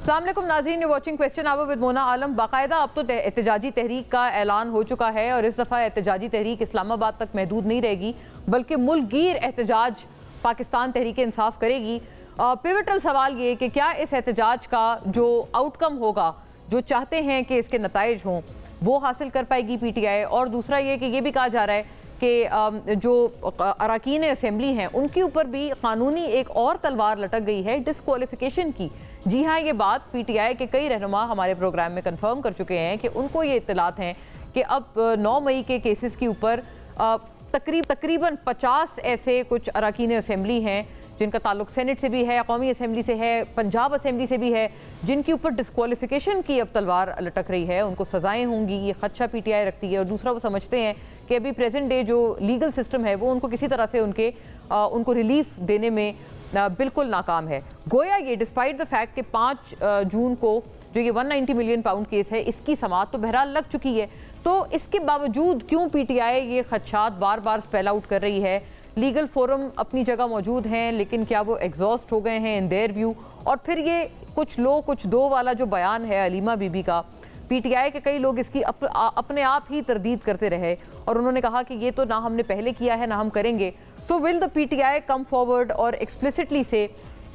अस्सलाम वालेकुम नाज़रीन, you watching question hour with Mona Alam. बाकायदा अब तो एहतजाजी तहरीक का ऐलान हो चुका है और इस दफ़ा एहतजाजी तहरीक इस्लामाबाद तक महदूद नहीं रहेगी बल्कि मुल्क गिर एहतजाज पाकिस्तान तहरीक इंसाफ करेगी। पिवटल सवाल ये कि क्या इस एहतजाज का जो आउटकम होगा, जो चाहते हैं कि इसके नताइज हों, वो हासिल कर पाएगी PTI। और दूसरा ये कि ये भी कहा जा रहा है कि जो अरकान असेंबली हैं उनके ऊपर भी कानूनी एक और तलवार लटक गई है डिस्क्वालिफिकेशन की। जी हाँ, ये बात PTI के कई रहनुमा हमारे प्रोग्राम में कंफर्म कर चुके हैं कि उनको ये इत्तलात हैं कि अब 9 मई के केसेस के ऊपर तकरीबन 50 ऐसे कुछ अरकान असेंबली हैं जिनका ताल्लुक सेनेट से भी है, कौमी असेंबली से है, पंजाब असेंबली से भी है, जिनके ऊपर डिस्क्वालिफिकेशन की अब तलवार लटक रही है। उनको सज़ाएं होंगी, ये खदशा PTI रखती है। और दूसरा, वो समझते हैं कि अभी प्रेजेंट डे जो लीगल सिस्टम है वो उनको किसी तरह से उनको रिलीफ देने में बिल्कुल नाकाम है। गोया ये डिस्पाइट द फैक्ट कि 5 जून को जो ये 190 मिलियन पाउंड केस है इसकी समाअत तो बहरहाल लग चुकी है, तो इसके बावजूद क्यों PTI ये खदशात बार बार स्पेल आउट कर रही है? लीगल फोरम अपनी जगह मौजूद हैं, लेकिन क्या वो एग्जॉस्ट हो गए हैं इन देयर व्यू? और फिर ये कुछ लो कुछ दो वाला जो बयान है अलीमा बीबी का, PTI के कई लोग इसकी अपने आप ही तरदीद करते रहे और उन्होंने कहा कि ये तो ना हमने पहले किया है ना हम करेंगे। So will the PTI come forward और एक्सप्लिसिटली से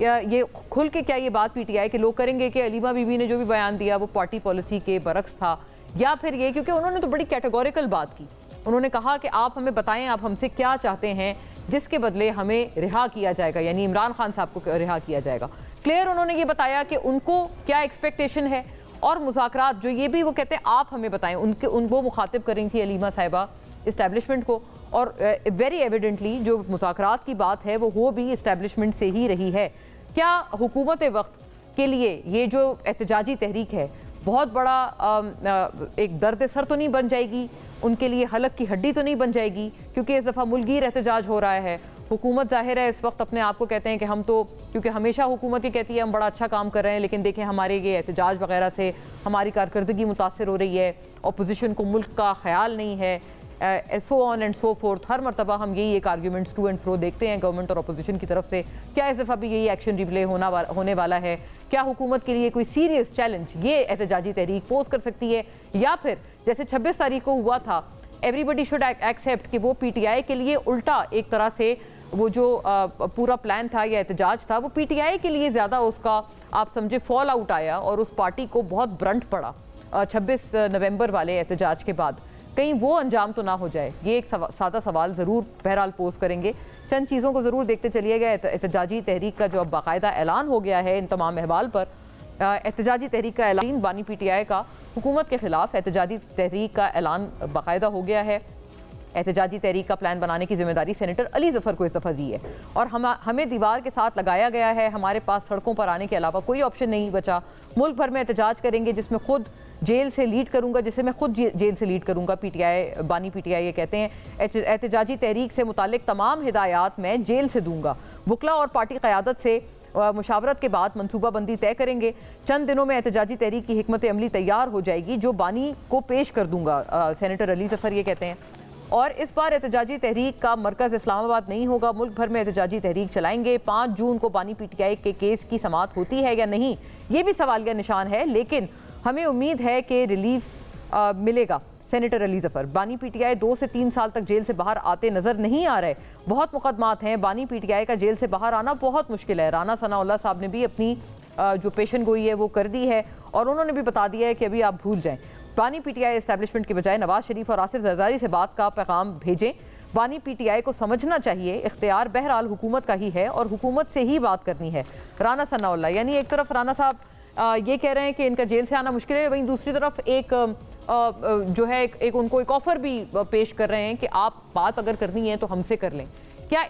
ये खुल के क्या ये बात PTI के लोग करेंगे कि अलीमा बीबी ने जो भी बयान दिया वो पार्टी पॉलिसी के बरक्स था, या फिर ये क्योंकि उन्होंने तो बड़ी कैटेगोरिकल बात की। उन्होंने कहा कि आप हमें बताएं आप हमसे क्या चाहते हैं जिसके बदले हमें रिहा किया जाएगा, यानी इमरान खान साहब को रिहा किया जाएगा। क्लियर उन्होंने ये बताया कि उनको क्या एक्सपेक्टेशन है और मुज़ाकरात जो ये भी वो कहते हैं आप हमें बताएं, उनको मुखातिब कर रही थी अलीमा साहिबा इस्टेब्लिशमेंट को। और वेरी एविडेंटली जो मुज़ाकरात की बात है वो भी इस्टेब्लिशमेंट से ही रही है। क्या हुकूमत वक्त के लिए ये जो एहतजाजी तहरीक है बहुत बड़ा एक दर्द सर तो नहीं बन जाएगी, उनके लिए हलक की हड्डी तो नहीं बन जाएगी? क्योंकि इस दफ़ा मुल्क गिर एहतजाज हो रहा है। हुकूमत ज़ाहिर है इस वक्त अपने आप को कहते हैं कि हम तो, क्योंकि हमेशा हुकूमत ये कहती है हम बड़ा अच्छा काम कर रहे हैं, लेकिन देखें हमारे ये एहतजाज वगैरह से हमारी कारकर्दगी मुतासर हो रही है, अपोजिशन को मुल्क का ख्याल नहीं है, so on and so forth. हर मरतबा हम यही एक आर्ग्यूमेंट्स टू एंड फ्रो देखते हैं गवर्नमेंट और अपोजिशन की तरफ से। क्या इस दफ़ा भी यही एक्शन रिप्ले होने वाला है? क्या हुकूमत के लिए कोई सीरियस चैलेंज ये एहतजाजी तहरीक पोज कर सकती है, या फिर जैसे 26 तारीख को हुआ था एवरीबडी शुड एक्सेप्ट कि वो PTI के लिए उल्टा एक तरह से वो जो पूरा प्लान था या एहतजाज था वो PTI के लिए ज़्यादा उसका आप समझे फॉल आउट आया और उस पार्टी को बहुत ब्रंट पड़ा 26 नवंबर वाले एहतजाज के बाद। कहीं वो अंजाम तो ना हो जाए, ये एक सादा सवाल ज़रूर बहरहाल पोस्ट करेंगे। चंद चीज़ों को ज़रूर देखते चलिएगा। एहतजाजी तहरीक का जो अब बाकायदा ऐलान हो गया है इन तमाम अहवाल पर, एहतजाजी तहरीक का ऐलान बानी PTI का हुकूमत के ख़िलाफ़ एहतजाजी तहरीक का ऐलान बाकायदा हो गया है। एहतजाजी तहरीक का प्लान बनाने की जिम्मेदारी सेनेटर अली ज़फ़र को इस दफ़ा दी है और हमें दीवार के साथ लगाया गया है। हमारे पास सड़कों पर आने के अलावा कोई ऑप्शन नहीं बचा। मुल्क भर में एहतजाज करेंगे जिसमें खुद जेल से लीड करूंगा, जिसे मैं खुद जेल से लीड करूंगा। बानी PTI ये कहते हैं एहतजाजी तहरीक से मुतालिक तमाम हिदायत मैं जेल से दूंगा। वकला और पार्टी क़यादत से मुशावरत के बाद मनसूबाबंदी तय करेंगे। चंद दिनों में एहतजाजी तहरीक की हिकमत अमली तैयार हो जाएगी जो बानी को पेश कर दूंगा, सेनेटर अली ज़फ़र ये कहते हैं। और इस बार एहतजाजी तहरीक का मरकज़ इस्लामाबाद नहीं होगा, मुल्क भर में एहतजाजी तहरीक चलाएंगे। 5 जून को बानी PTI के केस की समाअत होती है या नहीं, ये भी सवालिया निशान है, लेकिन हमें उम्मीद है कि रिलीफ मिलेगा। सेनेटर अली ज़फ़र, बानी PTI 2 से 3 साल तक जेल से बाहर आते नज़र नहीं आ रहे। बहुत मुकदमात हैं, बानी PTI का जेल से बाहर आना बहुत मुश्किल है। राना सनाउल्लाह साहब ने भी अपनी जो पेशन गोई है वो कर दी है और उन्होंने भी बता दिया है कि अभी आप भूल जाएं। बानी PTI इस्टेब्लिशमेंट के बजाय नवाज शरीफ और आसिफ जरदारी से बात का पैगाम भेजें। बानी PTI को समझना चाहिए इख्तियार बहरहाल हुकूमत का ही है और हुकूमत से ही बात करनी है। राना सनाउल्लाह, यानी एक तरफ राना साहब ये कह रहे हैं कि इनका जेल से आना मुश्किल है, वहीं दूसरी तरफ एक जो है एक उनको एक ऑफ़र भी पेश कर रहे हैं कि आप बात अगर करनी है तो हमसे कर लें। क्या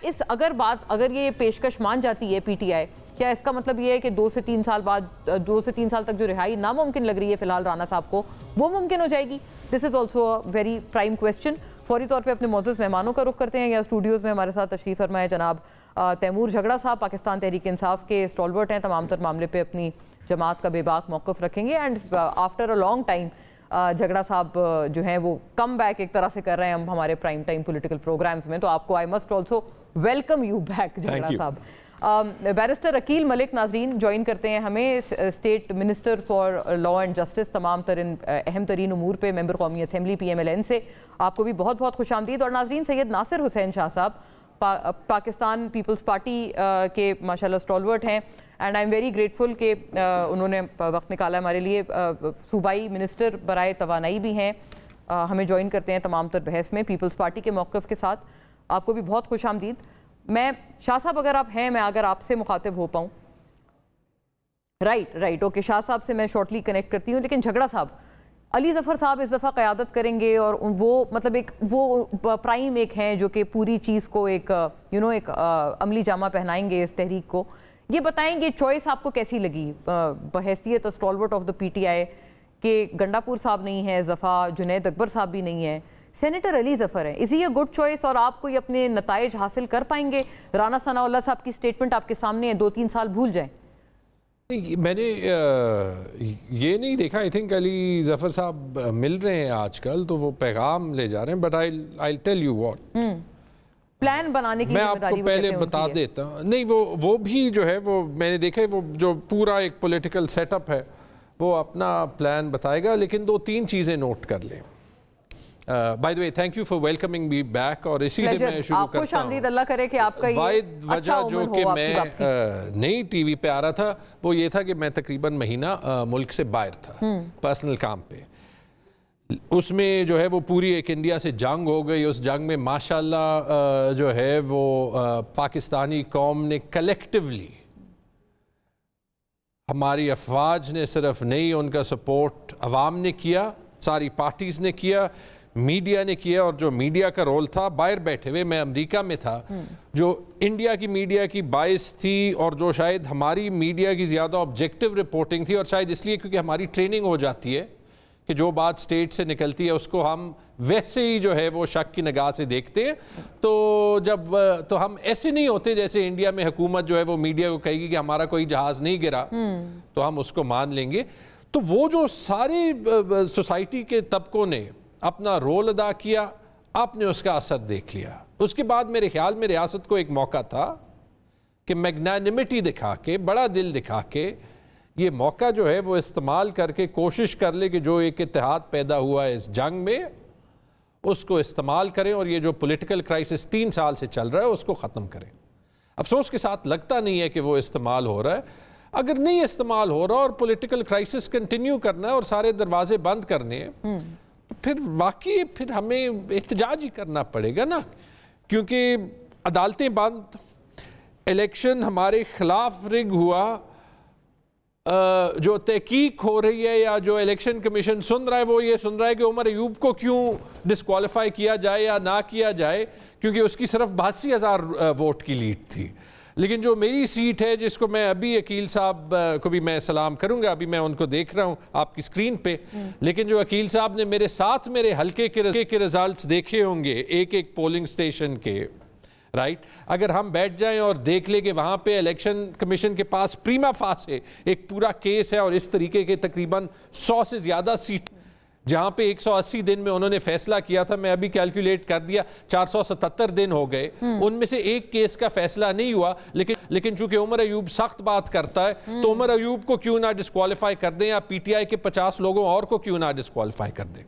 अगर ये पेशकश मान जाती है PTI, क्या इसका मतलब ये है कि 2 से 3 साल बाद 2 से 3 साल तक जो रिहाई नामुमकिन लग रही है फिलहाल राना साहब को, वो मुमकिन हो जाएगी? This is also a very prime question. फौरी तौर पे अपने मौजूद मेहमानों का रुख करते हैं। या स्टूडियोज़ में हमारे साथ तशरीफ़ फरमा है जनाब तैमूर झगड़ा साहब, पाकिस्तान तहरीक इंसाफ के स्टॉलवर्ट हैं, तमाम तर मामले पे अपनी जमात का बेबाक मौक़िफ़ रखेंगे। And after a long time झगड़ा साहब जो हैं वो कम बैक एक तरह से कर रहे हैं हम हमारे प्राइम टाइम पॉलिटिकल प्रोग्राम्स में, तो आपको I must also welcome you back झगड़ा साहब। बैरिस्टर अकील मलिक नाजरीन ज्वाइन करते हैं हमें, state minister for law and justice, तमाम तरीन अहम तरीन उमूर पे मेंबर कौमी असम्बली PMLN से। आपको भी बहुत बहुत खुश आमदीद। और नाजरीन, सैयद नासिर हुसैन शाह साहब पाकिस्तान पीपल्स पार्टी के माशाल्लाह स्टॉलवर्ट हैं, and I am very grateful कि उन्होंने वक्त निकाला हमारे लिए। सूबाई मिनिस्टर बराए तवानाई भी हैं, हमें ज्वाइन करते हैं तमाम तर बहस में पीपल्स पार्टी के मौक़िफ़ के साथ। आपको भी बहुत खुश आमदीद। मैं शाह साहब अगर आप हैं, मैं अगर आपसे मुखातिब हो पाऊँ। राइट ओके, शाह साहब से मैं शॉर्टली कनेक्ट करती हूँ। लेकिन झगड़ा साहब, अली ज़फ़र साहब इस दफ़ा क़यादत करेंगे और वो मतलब एक वो प्राइम एक हैं जो कि पूरी चीज़ को एक एक अमली जामा पहनाएंगे इस तहरीक को। ये बताएंगे चॉइस आपको कैसी लगी बहैसियत स्टॉलवर्ट ऑफ द PTI कि गंडापुर साहब नहीं है इस दफ़ा, जुनैद अकबर साहब भी नहीं है, सेनेटर अली ज़फ़र है। Is he a good choice और आप कोई अपने नताइज हासिल कर पाएंगे? राना सनाउल्लाह साहब की स्टेटमेंट आपके सामने है, 2-3 साल भूल जाएं। मैंने ये नहीं देखा। आई थिंक अली ज़फ़र साहब मिल रहे हैं आजकल, तो वो पैगाम ले जा रहे हैं। But I tell you what, plan बनाने की मैं आपको पहले बता देता हूँ। नहीं, वो भी जो है वो मैंने देखा है, वो जो पूरा एक पॉलिटिकल सेटअप है वो अपना प्लान बताएगा। लेकिन 2-3 चीज़ें नोट कर लें। By the way, thank you for welcoming me back. और इसी से मैं शुरू करता हूँ। अल्लाह करे कि आपका ये वजह जो कि मैं नई TV पे आ रहा था वो ये था कि मैं तकरीबन महीना मुल्क से बाहर था पर्सनल काम पे। उसमें जो है वो पूरी एक इंडिया से जंग हो गई। उस जंग में माशाल्लाह जो है वो पाकिस्तानी कौम ने कलेक्टिवली, हमारी अफवाज ने सिर्फ नहीं, उनका सपोर्ट अवाम ने किया, सारी पार्टीज़ ने किया, मीडिया ने किया। और जो मीडिया का रोल था, बाहर बैठे हुए, मैं अमेरिका में था, जो इंडिया की मीडिया की बाइस थी और जो शायद हमारी मीडिया की ज़्यादा ऑब्जेक्टिव रिपोर्टिंग थी। और शायद इसलिए क्योंकि हमारी ट्रेनिंग हो जाती है कि जो बात स्टेट से निकलती है उसको हम वैसे ही जो है वो शक की निगाह से देखते हैं। तो हम ऐसे नहीं होते जैसे इंडिया में हुकूमत जो है वो मीडिया को कहेगी कि हमारा कोई जहाज़ नहीं गिरा तो हम उसको मान लेंगे। तो वो जो सारे सोसाइटी के तबकों ने अपना रोल अदा किया, आपने उसका असर देख लिया। उसके बाद मेरे ख्याल में रियासत को एक मौका था कि मैग्नानिमिटी दिखा के, बड़ा दिल दिखा के, ये मौका जो है वो इस्तेमाल करके कोशिश कर ले कि जो एक इत्तेहाद पैदा हुआ है इस जंग में, उसको इस्तेमाल करें और ये जो पॉलिटिकल क्राइसिस 3 साल से चल रहा है उसको ख़त्म करें। अफसोस के साथ लगता नहीं है कि वो इस्तेमाल हो रहा है। अगर नहीं इस्तेमाल हो रहा और पॉलिटिकल क्राइसिस कंटिन्यू करना है और सारे दरवाजे बंद करने हैं, तो फिर वाकई फिर हमें एहतजाज ही करना पड़ेगा ना, क्योंकि अदालतें बंद, इलेक्शन हमारे खिलाफ रिग हुआ, जो तहकीक हो रही है या जो इलेक्शन कमीशन सुन रहा है वो ये सुन रहा है कि उमर अयूब को क्यों डिस्क्वालीफाई किया जाए या ना किया जाए, क्योंकि उसकी सिर्फ 82,000 वोट की लीड थी। लेकिन जो मेरी सीट है, जिसको मैं अभी अकील साहब को भी मैं सलाम करूंगा, अभी मैं उनको देख रहा हूं आपकी स्क्रीन पे, लेकिन जो अकील साहब ने मेरे साथ मेरे हल्के के रिजल्ट्स देखे होंगे एक पोलिंग स्टेशन के, राइट, अगर हम बैठ जाएं और देख ले कि वहां पे इलेक्शन कमीशन के पास प्रीमा फासे एक पूरा केस है और इस तरीके के तकरीबन 100 से ज्यादा सीट, जहां पे 180 दिन में उन्होंने फैसला किया था, मैं अभी कैलकुलेट कर दिया 477 दिन हो गए, उनमें से एक केस का फैसला नहीं हुआ। लेकिन चूंकि उमर अयूब सख्त बात करता है तो उमर अयूब को क्यों ना डिस्क्वालीफाई कर दें, या PTI के 50 लोगों और को क्यों ना डिस्क्वालीफाई कर दें।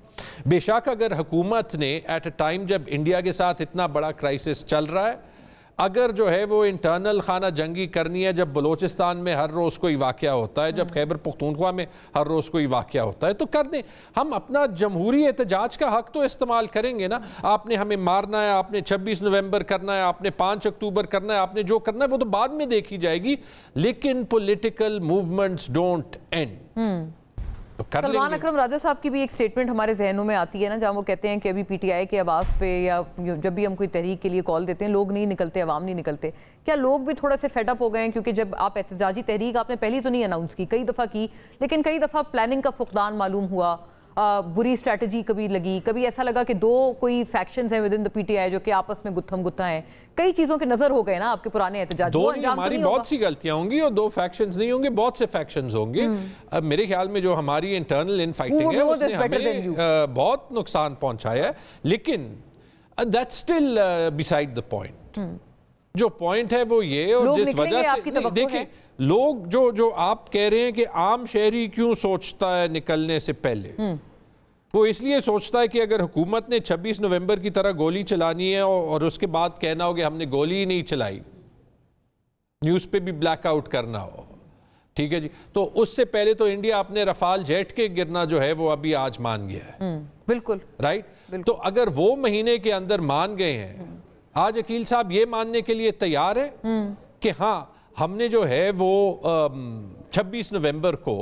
बेशक अगर हुकूमत ने एट अ टाइम जब इंडिया के साथ इतना बड़ा क्राइसिस चल रहा है, अगर जो है वो इंटरनल खाना जंगी करनी है, जब बलोचिस्तान में हर रोज़ कोई वाक़या होता है, जब खैबर पख्तूनख्वा में हर रोज़ कोई वाक़या होता है, तो कर दें। हम अपना जमहूरी एहतजाज का हक तो इस्तेमाल करेंगे ना। आपने हमें मारना है, आपने 26 नवंबर करना है, आपने 5 अक्टूबर करना है, आपने जो करना है वो तो बाद में देखी जाएगी, लेकिन political movements don't end. Salman Akram Raja साहब की भी एक स्टेटमेंट हमारे जहनों में आती है ना, जहाँ वो कहते हैं कि अभी PTI के आवाज़ पे या जब भी हम कोई तहरीक के लिए कॉल देते हैं लोग नहीं निकलते, अवाम नहीं निकलते। क्या लोग भी थोड़ा से फेडअप हो गए हैं? क्योंकि जब आप एहतजाजी तहरीक आपने पहली तो नहीं अनाउंस की, कई दफ़ा की, लेकिन कई दफ़ा प्लानिंग का फुकदान मालूम हुआ, बुरी स्ट्रैटेजी कभी लगी, कभी ऐसा लगा कि 2 कोई फैक्शंस हैं विद इन द PTI जो कि आपस में गुत्थम गुत्था हैं। कई चीज़ों के नज़र हो गए ना आपके पुराने एहतजाज। 2 नहीं, हमारी बहुत सी गलतियां होंगी और 2 फैक्शंस नहीं होंगे, बहुत से फैक्शंस होंगे। अब मेरे ख्याल में जो हमारी इंटरनल इन फाइटिंग है उसने हमें बहुत नुकसान पहुंचाया है, लेकिन that's still beside the point. जो पॉइंट है वो ये, और जिस वजह से देखिए लोग जो आप कह रहे हैं कि आम शहरी क्यों सोचता है निकलने से पहले, वो इसलिए सोचता है कि अगर हुकूमत ने 26 नवंबर की तरह गोली चलानी है और उसके बाद कहना हो कि हमने गोली ही नहीं चलाई, न्यूज़ पे भी ब्लैक आउट करना हो, ठीक है जी, तो उससे पहले तो इंडिया अपने रफाल जेट के गिरना जो है वो अभी आज मान गया है। बिल्कुल राइट। तो अगर वो महीने के अंदर मान गए हैं, आज अकील साहब ये मानने के लिए तैयार है कि हाँ हमने जो है वो 26 नवंबर को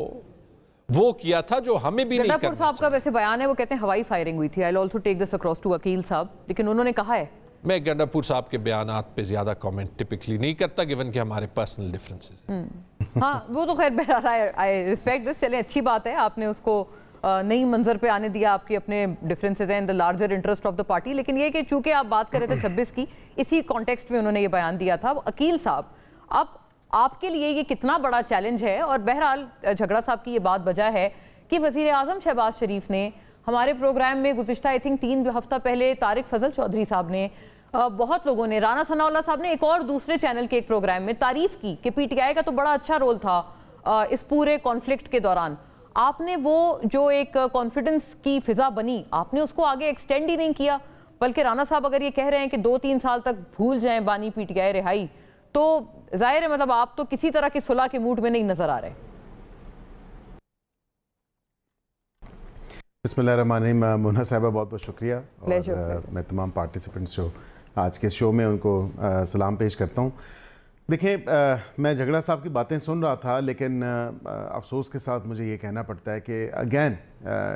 वो किया था जो हमें भी नहीं करना चाहिए। साहब का वैसे बयान है, वो कहते हैं हवाई फायरिंग हुई थी। I will also take this across to Aqeel साहब, लेकिन उन्होंने कहा है, मैं गंडापुर साहब के बयानात पे ज्यादा कमेंट टिपिकली नहीं करता गिवन कि हमारे पर्सनल डिफरेंसेस। हाँ वो तो खैर बहरहाल आई रिस्पेक्ट दिस, चलें अच्छी बात है, आपने उसको नई मंजर पे आने दिया, आपकी अपने डिफरेंसेस हैं in the larger interest of the party. लेकिन ये कि चूंकि आप बात कर रहे थे 26 की, इसी कॉन्टेक्स्ट में उन्होंने ये बयान दिया था। अकील साहब, अब आपके लिए ये कितना बड़ा चैलेंज है? और बहरहाल झगड़ा साहब की ये बात वजह है कि वज़ीर आज़म शहबाज शरीफ ने हमारे प्रोग्राम में गुज़िश्ता आई थिंक 3 हफ्ता पहले तारिक फजल चौधरी साहब ने, बहुत लोगों ने, राना सनाउल्लाह साहब ने एक और दूसरे चैनल के एक प्रोग्राम में तारीफ की कि पीटीआई का तो बड़ा अच्छा रोल था इस पूरे कॉन्फ्लिक्ट के दौरान। आपने वो जो एक कॉन्फिडेंस की फिजा बनी, आपने उसको आगे एक्सटेंड ही नहीं किया, बल्कि राना साहब अगर ये कह रहे हैं कि 2-3 साल तक भूल जाएं बानी पीटीआई रिहाई, तो जाहिर है मतलब आप तो किसी तरह की सुलह के मूड में नहीं नजर आ रहे। बिस्मिल्लाहिर्रहमानिर्रहीम। मुन्ना साहिबा बहुत बहुत शुक्रिया, और मैं तमाम पार्टिसिपेंट्स जो आज के शो में उनको सलाम पेश करता हूँ। देखिए मैं झगड़ा साहब की बातें सुन रहा था, लेकिन अफसोस के साथ मुझे ये कहना पड़ता है कि अगेन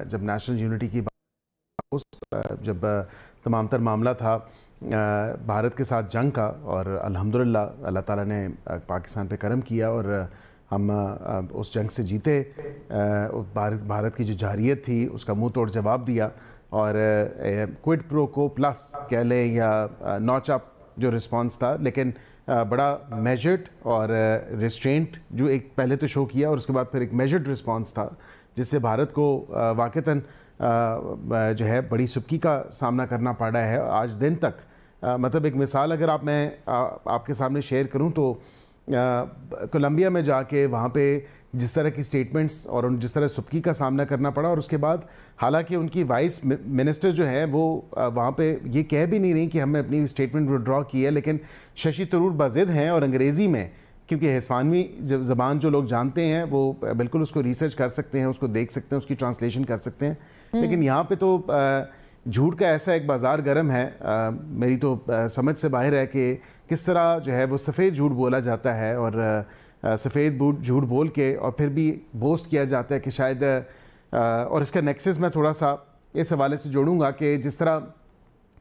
जब नेशनल यूनिटी की बात, जब तमाम तर मामला था भारत के साथ जंग का, और अल्हम्दुलिल्लाह अल्लाह ताला ने पाकिस्तान पे करम किया और हम उस जंग से जीते, भारत की जो जारियत थी उसका मुंह तोड़ जवाब दिया, और क्विड प्रो को प्लस कह लें या नॉच अप जो रिस्पांस था, लेकिन बड़ा मेजर्ड और रिस्ट्रेंट जो एक पहले तो शो किया और उसके बाद फिर एक मेजर्ड रिस्पांस था, जिससे भारत को वाक़तन जो है बड़ी सुक्की का सामना करना पड़ा है आज दिन तक। मतलब एक मिसाल अगर आपके सामने शेयर करूं तो कोलंबिया में जाके वहाँ पे जिस तरह की स्टेटमेंट्स और जिस तरह सुक्की का सामना करना पड़ा, और उसके बाद हालांकि उनकी वाइस मिनिस्टर जो है वो वहाँ पे ये कह भी नहीं रही कि हमने अपनी स्टेटमेंट विड्रॉ की है, लेकिन शशि तरूर बाजिद हैं और अंग्रेज़ी में, क्योंकि हिस्पानवी ज़बान जो लोग जानते हैं वो बिल्कुल उसको रिसर्च कर सकते हैं, उसको देख सकते हैं, उसकी ट्रांसलेशन कर सकते हैं। लेकिन यहाँ पे तो झूठ का ऐसा एक बाज़ार गर्म है, मेरी तो समझ से बाहर है कि किस तरह जो है वो सफ़ेद झूठ बोला जाता है, और सफ़ेद झूठ बोल के और फिर भी बोस्ट किया जाता है कि शायद, और इसका नेक्सस मैं थोड़ा सा इस हवाले से जोड़ूंगा कि जिस तरह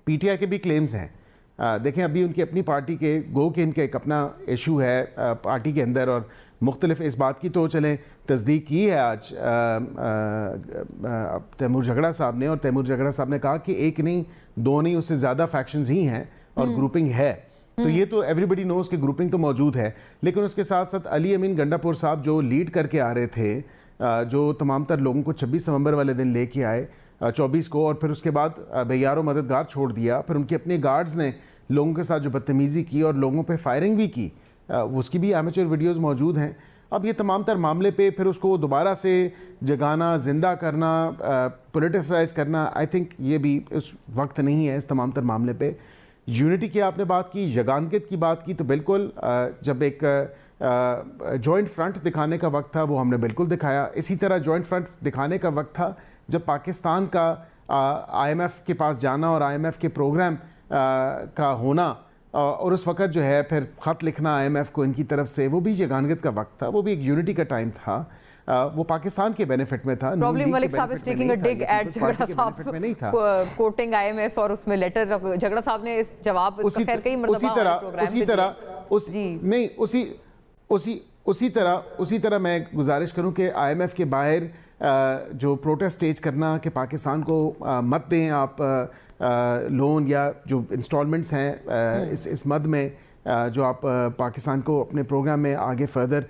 पीटीआई के भी क्लेम्स हैं, देखें अभी उनकी अपनी पार्टी के गो के इनका एक अपना इशू है पार्टी के अंदर, और मुख्तलिफ इस बात की तो चलें तस्दीक की है आज तैमूर झगड़ा साहब ने, और तैमूर झगड़ा साहब ने कहा कि एक नहीं, दो नहीं, उससे ज़्यादा फैक्शंस ही हैं और ग्रुपिंग है। तो ये तो एवरीबडी नोज़ कि ग्रुपिंग तो मौजूद है, लेकिन उसके साथ साथ अली अमीन गंडापुर साहब जो लीड करके आ रहे थे, जो तमाम तर लोगों को 26 नवंबर वाले दिन लेके आए 24 को, और फिर उसके बाद बेयारो मददगार छोड़ दिया, फिर उनके अपने गार्ड्स ने लोगों के साथ जो बदतमीज़ी की और लोगों पे फायरिंग भी की, उसकी भी एमेचर वीडियोज़ मौजूद हैं। अब ये तमाम तर मामले पे फिर उसको दोबारा से जगाना, जिंदा करना, पोलिटिसाइज करना, आई थिंक ये भी उस वक्त नहीं है इस तमाम तर मामले पे। यूनिटी की आपने बात की, यगानगित की बात की, तो बिल्कुल जब एक जॉइंट फ्रंट दिखाने का वक्त था वो हमने बिल्कुल दिखाया। इसी तरह जॉइंट फ्रंट दिखाने का वक्त था जब पाकिस्तान का IMF के पास जाना और IMF के प्रोग्राम का होना, और उस वक्त जो है फिर ख़त लिखना IMF को इनकी तरफ से, वो भी यगानगित का वक्त था, वो भी एक यूनिटी का टाइम था, वो पाकिस्तान के बेनिफिट में था। प्रॉब्लम मलिक साहब is taking a dig at Jhagra साहब में नहीं था, कोटिंग IMF और उसमें लेटर झगड़ा साहब ने इस जवाब उसका खैर कई मर्तबा उसी तरह मैं गुजारिश करूं कि IMF के बाहर जो प्रोटेस्ट स्टेज करना कि पाकिस्तान को मत दें आप लोन या जो इंस्टॉलमेंट्स हैं इस मद में जो आप पाकिस्तान को अपने प्रोग्राम में आगे फर्दर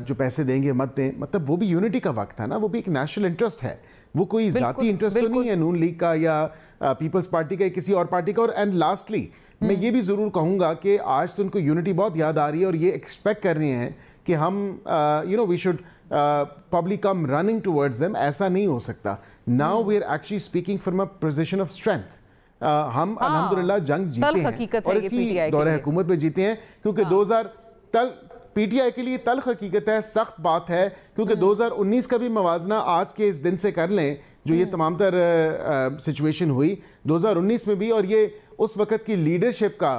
जो पैसे देंगे मत दें, मतलब वो भी यूनिटी का वक्त है ना, वो भी एक नेशनल इंटरेस्ट है, वो कोई ज़ाती इंटरेस्ट तो नहीं है नून लीग का या पीपल्स पार्टी का या किसी और पार्टी का। और एंड लास्टली मैं ये भी ज़रूर कहूँगा कि आज तो उनको यूनिटी बहुत याद आ रही है और ये एक्सपेक्ट कर रहे हैं कि हम we should probably come running towards them. ऐसा नहीं हो सकता. Now we are actually speaking from a position of strength. हम अल्हम्दुलिल्लाह जंग जीते हैं और इसी दौरे हुकूमत में जीते हैं क्योंकि 2000 पीटीआई के लिए तल्ख हकीकत है, सख्त बात है क्योंकि 2019 का भी मवाजना आज के इस दिन से कर लें जो ये तमाम तर सिचुएशन हुई 2019 में भी, और ये उस वक्त की लीडरशिप का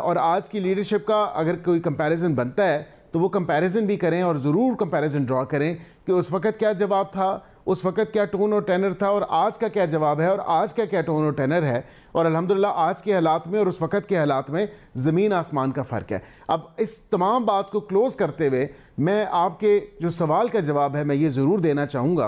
और आज की लीडरशिप का अगर कोई कंपैरिजन बनता है तो वो कंपैरिजन भी करें और ज़रूर कंपैरिजन ड्रॉ करें कि उस वक्त क्या जवाब था, उस वक्त क्या टोन और टेनर था और आज का क्या जवाब है और आज का क्या टोन और टेनर है, और अल्हम्दुलिल्लाह आज के हालात में और उस वक्त के हालात में ज़मीन आसमान का फ़र्क है. अब इस तमाम बात को क्लोज़ करते हुए मैं आपके जो सवाल का जवाब है मैं ये ज़रूर देना चाहूँगा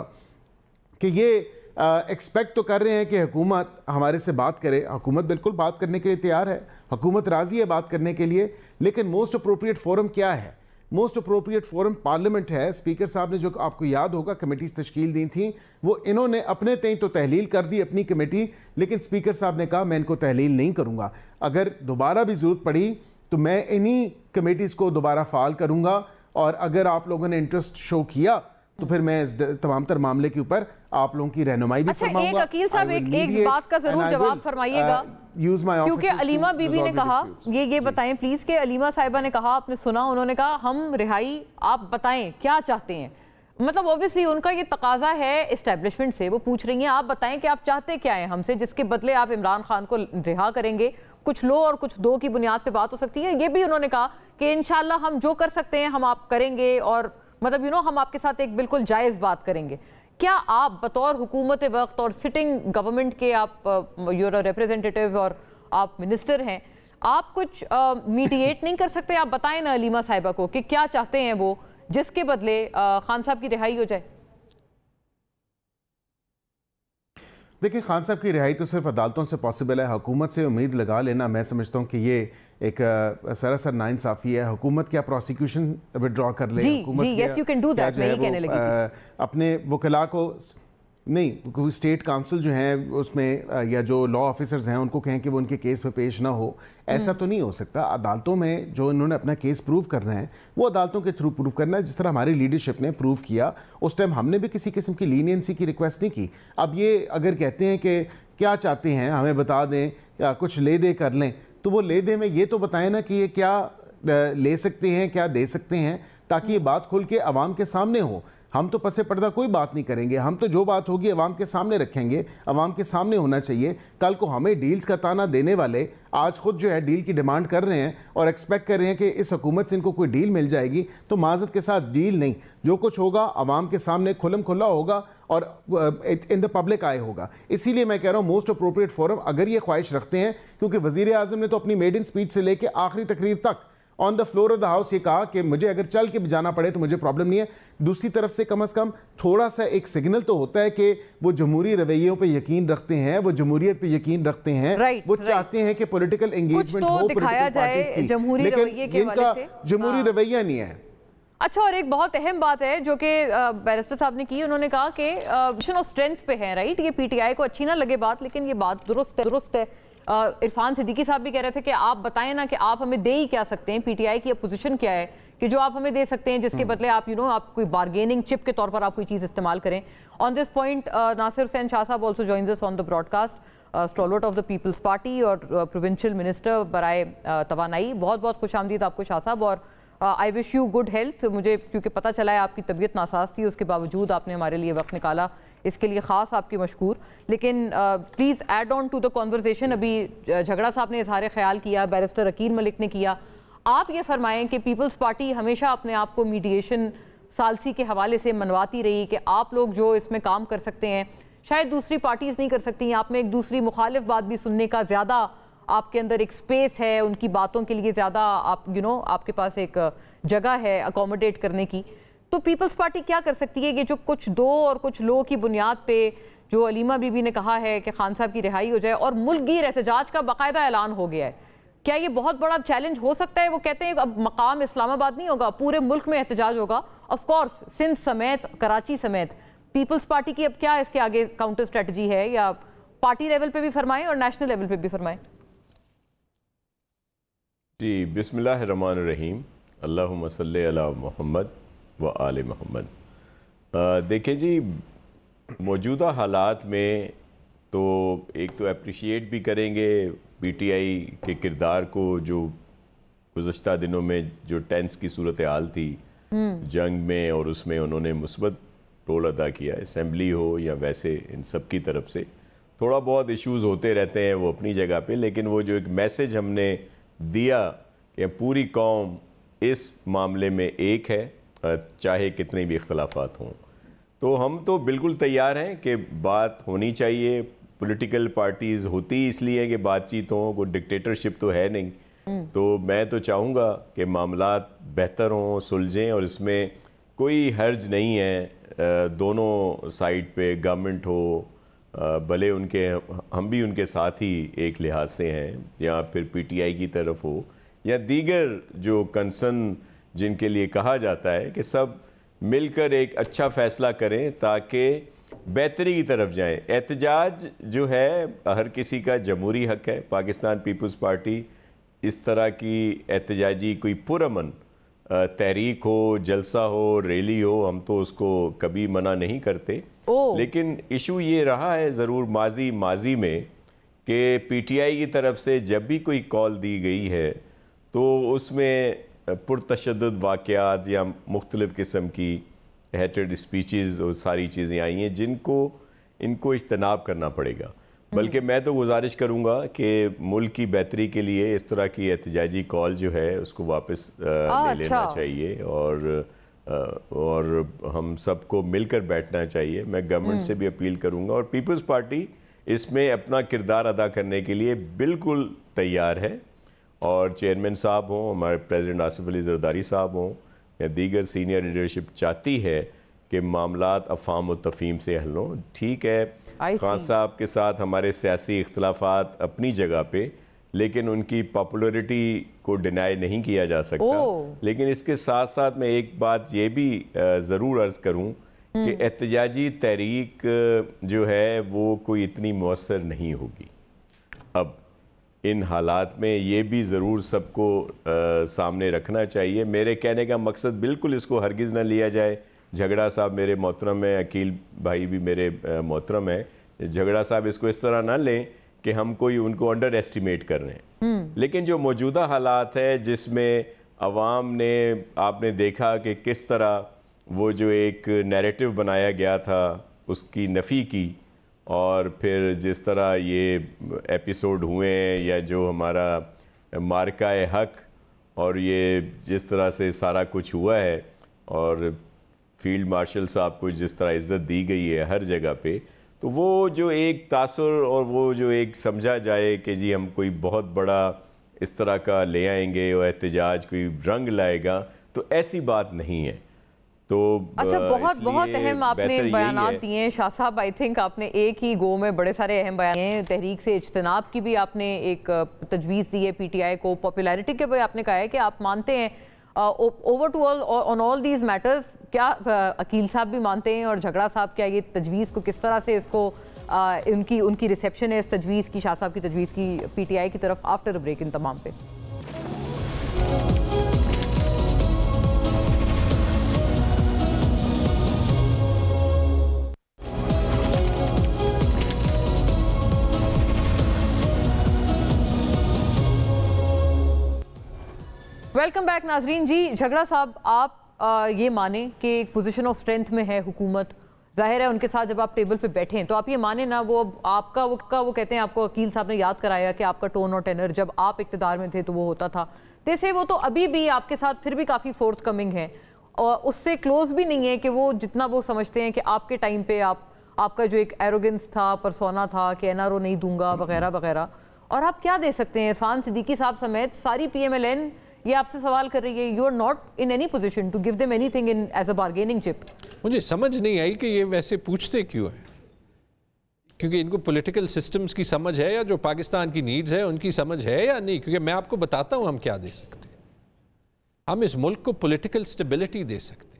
कि ये एक्सपेक्ट तो कर रहे हैं कि हुकूमत हमारे से बात करे. हुकूमत बिल्कुल बात करने के लिए तैयार है, हुकूमत राज़ी है बात करने के लिए, लेकिन मोस्ट अप्रोप्रिएट फोरम क्या है? मोस्ट अप्रोप्रिएट फोरम पार्लियामेंट है. स्पीकर साहब ने जो आपको याद होगा कमेटीज तश्कील दी थी वो इन्होंने अपने तय तो तहलील कर दी अपनी कमेटी, लेकिन स्पीकर साहब ने कहा मैं इनको तहलील नहीं करूँगा. अगर दोबारा भी ज़रूरत पड़ी तो मैं इन्हीं कमेटीज़ को दोबारा फ़ाल करूँगा और अगर आप लोगों ने इंटरेस्ट शो किया तो फिर मैं इस तमाम तर मामले के ऊपर आप लोगों की रहनुमाई भी फरमाऊंगा. अकील साहब एक बात का जरूर जवाब फरमाइएगा क्योंकि अलीमा बीबी ने कहा ये बताएं प्लीज कि अलीमा साहिबा ने कहा, आपने सुना, उन्होंने कहा हम रिहाई, आप बताएं क्या चाहते हैं. मतलब ऑब्वियसली उनका ये तकाजा है इस्टेब्लिशमेंट से, वो पूछ रही हैं आप बताएं कि आप चाहते क्या हैं हमसे, जिसके बदले आप इमरान खान को रिहा करेंगे. कुछ लो और कुछ दो की बुनियाद पे बात हो सकती है. ये भी उन्होंने कहा कि इंशाल्लाह हम जो कर सकते हैं हम आप करेंगे और मतलब हम आपके साथ एक बिल्कुल जायज़ बात करेंगे. क्या आप बतौर हुकूमत वक्त और सिटिंग गवर्नमेंट के, आप यूर रिप्रेजेंटेटिव और आप मिनिस्टर हैं, आप कुछ मीडिएट नहीं कर सकते? आप बताएं ना अलीमा साहिबा को कि क्या चाहते हैं वो जिसके बदले खान साहब की रिहाई हो जाए. देखिए खान साहब की रिहाई तो सिर्फ अदालतों से पॉसिबल है. हुकूमत से उम्मीद लगा लेना मैं समझता हूँ कि ये एक सरासर नाइंसाफ़ी है. हुकूमत क्या प्रोसिक्यूशन विड्रॉ कर ले, हुकूमत क्या जो है वो अपने वकला को नहीं, कोई स्टेट काउंसिल जो है उसमें या जो लॉ ऑफिसर्स हैं उनको कहें कि वो उनके केस में पेश ना हो, ऐसा तो नहीं हो सकता. अदालतों में जो इन्होंने अपना केस प्रूव करना है वो अदालतों के थ्रू प्रूव करना है, जिस तरह हमारी लीडरशिप ने प्रूव किया. उस टाइम हमने भी किसी किस्म की लीनियंसी की रिक्वेस्ट नहीं की. अब ये अगर कहते हैं कि क्या चाहते हैं हमें बता दें या कुछ ले दे कर लें, तो वो ले दे में ये तो बताएं ना कि ये क्या ले सकते हैं, क्या दे सकते हैं, ताकि ये बात खुल के अवाम के सामने हो. हम तो पसे पर्दा कोई बात नहीं करेंगे, हम तो जो बात होगी अवाम के सामने रखेंगे, अवाम के सामने होना चाहिए. कल को हमें डील्स का ताना देने वाले आज खुद जो है डील की डिमांड कर रहे हैं और एक्सपेक्ट कर रहे हैं कि इस हुकूमत से इनको कोई डील मिल जाएगी, तो माजरत के साथ डील नहीं, जो कुछ होगा अवाम के सामने खुलम खुला होगा और इन द पब्लिक आए होगा. इसीलिए मैं कह रहा हूँ मोस्ट अप्रोप्रिएट फोरम अगर ये ख्वाहिश रखते हैं, क्योंकि वज़ीर आज़म ने तो अपनी मेडन स्पीच से लेकर आखिरी तकरीर तक on the floor of the house ये कहा कि मुझे अगर चल के जाना पड़े तो मुझे प्रॉब्लम नहीं है. दूसरी तरफ से कम थोड़ा सा एक सिग्नल तो होता है कि वो जमहूरी रवैयों पे यकीन रखते हैं, वो जमहूरियत पे यकीन रखते हैं, वो चाहते हैं कि पॉलिटिकल एंगेजमेंट हो पॉलिटिकल पार्टीज की, लेकिन इनका जमहूरी रवैया नहीं है. अच्छा, और एक बहुत अहम बात है जो कि बैरिस्टर साहब ने की, उन्होंने कहा कि मिशन ऑफ स्ट्रेंथ पे है. राइट, ये पीटीआई को अच्छी ना लगे बात, लेकिन ये बात दुरुस्त है. इरफान सिद्दीकी साहब भी कह रहे थे कि आप बताएं ना कि आप हमें दे ही क्या सकते हैं, पीटीआई की पोजीशन क्या है कि जो आप हमें दे सकते हैं जिसके बदले आप आप कोई बार्गेनिंग चिप के तौर पर आप कोई चीज़ इस्तेमाल करें. On this point Nasir Hussain Shah साहब also joins us on the broadcast, stalwart of the Peoples Party और प्रोविंशियल मिनिस्टर बराए तवानाई. बहुत बहुत खुश आमदीद आपको शाह साहब, और I wish you good health. मुझे क्योंकि पता चला है आपकी तबीयत नासाज थी, उसके बावजूद आपने हमारे लिए वक्त निकाला, इसके लिए ख़ास आपकी मशकूर. लेकिन please add on to the conversation. अभी झगड़ा साहब ने इजहार ख्याल किया, बैरिस्टर अकील मलिक ने किया. आप ये फरमाएं कि पीपल्स पार्टी हमेशा अपने आप को मीडिएशन सालसी के हवाले से मनवाती रही कि आप लोग जो इसमें काम कर सकते हैं शायद दूसरी पार्टीज़ नहीं कर सकती. आप में एक दूसरी मुखालिफ बात भी सुनने का ज़्यादा आपके अंदर एक स्पेस है, उनकी बातों के लिए ज़्यादा आप आपके पास एक जगह है अकोमोडेट करने की. तो पीपल्स पार्टी क्या कर सकती है कि जो कुछ दो और कुछ लो की बुनियाद पे जो अलीमा बीबी ने कहा है कि खान साहब की रिहाई हो जाए और मुल्कगीर एहतजाज का बाकायदा ऐलान हो गया है, क्या ये बहुत बड़ा चैलेंज हो सकता है? वो कहते हैं अब मकाम इस्लामाबाद नहीं होगा, पूरे मुल्क में एहतजाज होगा. ऑफ कोर्स सिंध समेत, कराची समेत. पीपल्स पार्टी की अब क्या इसके आगे काउंटर स्ट्रेटजी है, या पार्टी लेवल पे भी फरमाएं और नेशनल लेवल पे भी फरमाएं? جی بسم اللہ الرحمن الرحیم، اللہم صلی علی محمد و آل محمد۔ دیکھیں جی، موجودہ حالات میں تو ایک تو اپریشیٹ بھی کریں گے پی ٹی آئی کے کردار کو، جو گزشتہ دنوں میں جو ٹینس کی صورتحال تھی جنگ میں، اور اس میں انہوں نے مثبت رول ادا کیا، اسمبلی ہو یا ویسے ان سب کی طرف سے۔ تھوڑا بہت ایشوز ہوتے رہتے ہیں وہ اپنی جگہ پہ، لیکن وہ جو ایک میسج ہم نے دیا کہ پوری قوم اس معاملے میں ایک ہے، چاہے کتنے بھی اختلافات ہوں، تو ہم تو بالکل تیار ہیں کہ بات ہونی چاہیے۔ پولیٹیکل پارٹیز ہوتی اس لیے کہ بات چیت ہوں، کوئی ڈکٹیٹرشپ تو ہے نہیں، تو میں تو چاہوں گا کہ معاملات بہتر ہوں، سلجھیں، اور اس میں کوئی حرج نہیں ہے دونوں سائیڈ پہ، گورنمنٹ ہو بھلے ان کے، ہم بھی ان کے ساتھ ہی ایک لحاظ سے ہیں، یا پھر پی ٹی آئی کی طرف ہو یا دیگر جو کنسرن جن کے لیے کہا جاتا ہے، کہ سب مل کر ایک اچھا فیصلہ کریں تاکہ بہتری کی طرف جائیں۔ احتجاج جو ہے ہر کسی کا جمہوری حق ہے۔ پاکستان پیپلز پارٹی اس طرح کی احتجاجی کوئی پرامن تحریک ہو، جلسہ ہو، ریلی ہو، ہم تو اس کو کبھی منع نہیں کرتے، لیکن ایشو یہ رہا ہے ضرور ماضی میں کہ پی ٹی آئی کی طرف سے جب بھی کوئی کال دی گئی ہے تو اس میں پرتشدد واقعات یا مختلف قسم کی ہیٹرڈ اسپیچز اور ساری چیزیں آئی ہیں ان کو اجتناب کرنا پڑے گا۔ بلکہ میں تو گزارش کروں گا کہ ملک کی بہتری کے لیے اس طرح کی احتجاجی کال جو ہے اس کو واپس لے لینا چاہیے، اور ہم سب کو مل کر بیٹھنا چاہیے۔ میں گورنمنٹ سے بھی اپیل کروں گا، اور پیپلز پارٹی اس میں اپنا کردار ادا کرنے کے لیے بالکل تیار ہے، اور چیئرمین صاحب ہوں، ہمارے پریزیڈنٹ آصف علی زرداری صاحب ہوں یا دیگر سینئر لیڈرشپ چاہتی ہے کہ معاملات افہام و تفہیم سے حل ہوں۔ ٹھیک ہے، خان صاحب کے ساتھ ہمارے سیاسی اختلافات اپنی جگہ پہ، لیکن ان کی پاپولیرٹی کو ڈینائی نہیں کیا جا سکتا، لیکن اس کے ساتھ ساتھ میں ایک بات یہ بھی ضرور عرض کروں کہ احتجاجی تحریک جو ہے وہ کوئی اتنی مؤثر نہیں ہوگی۔ اب ان حالات میں یہ بھی ضرور سب کو سامنے رکھنا چاہیے۔ میرے کہنے کا مقصد بالکل اس کو ہرگز نہ لیا جائے، جھگڑا صاحب میرے محترم ہیں، عقیل بھائی بھی میرے محترم ہیں، جھگڑا صاحب اس کو اس طرح نہ لیں کہ ہم کوئی ان کو انڈر ایسٹیمیٹ کر رہے ہیں، لیکن جو موجودہ حالات ہے جس میں عوام نے، آپ نے دیکھا کہ کس طرح وہ جو ایک نیریٹو بنایا گیا تھا اس کی نفی کی، اور پھر جس طرح یہ ایپیسوڈ ہوئے ہیں، یا جو ہمارا مارکہ حق اور یہ جس طرح سے سارا کچھ ہوا ہے، اور فیلڈ مارشل صاحب کو جس طرح عزت دی گئی ہے ہر جگہ پہ، تو وہ جو ایک تاثر اور وہ جو ایک سمجھا جائے کہ جی ہم کوئی بہت بڑا اس طرح کا لے آئیں گے اور احتجاج کوئی رنگ لائے گا، تو ایسی بات نہیں ہے۔ تو اچھا، بہت اہم آپ نے بیانات دیے ہیں شاہ صاحب۔ آئی تھنک آپ نے ایک ہی گو میں بڑے سارے اہم بیان ہیں۔ تحریک سے اجتناب کی بھی آپ نے ایک تجویز دی ہے پی ٹی آئی کو، پاپولیرٹی کے بھی آپ نے کہا ہے کہ آپ مانتے ہیں over to all on all these matters. کیا عقیل صاحب بھی مانتے ہیں، اور جھگڑا صاحب کیا یہ تجویز کو کس طرح سے اس کو ان کی ریسیپشن ہے اس تجویز کی، شاہ صاحب کی تجویز کی پی ٹی آئی کی طرف؟ آفٹر بریک ان تمام پہ ویلکم بیک ناظرین۔ جی جھگڑا صاحب، آپ یہ مانیں کہ ایک پوزیشن آف اسٹرینتھ میں ہے حکومت، ظاہر ہے ان کے ساتھ جب آپ ٹیبل پہ بیٹھیں تو آپ یہ مانیں نا، وہ آپ کا وہ کہتے ہیں، آپ کو عقیل صاحب نے یاد کرایا کہ آپ کا ٹون اور ٹینر جب آپ اقتدار میں تھے تو وہ ہوتا تھا، جیسے وہ تو ابھی بھی آپ کے ساتھ پھر بھی کافی فورتھ کمنگ ہے، اور اس سے کلوز بھی نہیں ہے کہ وہ جتنا وہ سمجھتے ہیں کہ آپ کے ٹائم پہ آپ کا جو ایک ایروگنس تھا، پرسونا تھا کہ این آر او نہیں دوں گا وغیرہ وغیرہ، اور آپ کیا دے سکتے ہیں؟ عرفان صدیقی صاحب سمیت ساری پی ایم ایل این یہ آپ سے سوال کر رہی ہے، you are not in any position to give them anything as a bargaining chip. مجھے سمجھ نہیں آئی کہ یہ ویسے پوچھتے کیوں ہیں، کیونکہ ان کو پولیٹیکل سسٹمز کی سمجھ ہے، یا جو پاکستان کی نیڈز ہے ان کی سمجھ ہے یا نہیں؟ کیونکہ میں آپ کو بتاتا ہوں ہم کیا دے سکتے ہیں۔ ہم اس ملک کو پولیٹیکل سٹیبلٹی دے سکتے ہیں۔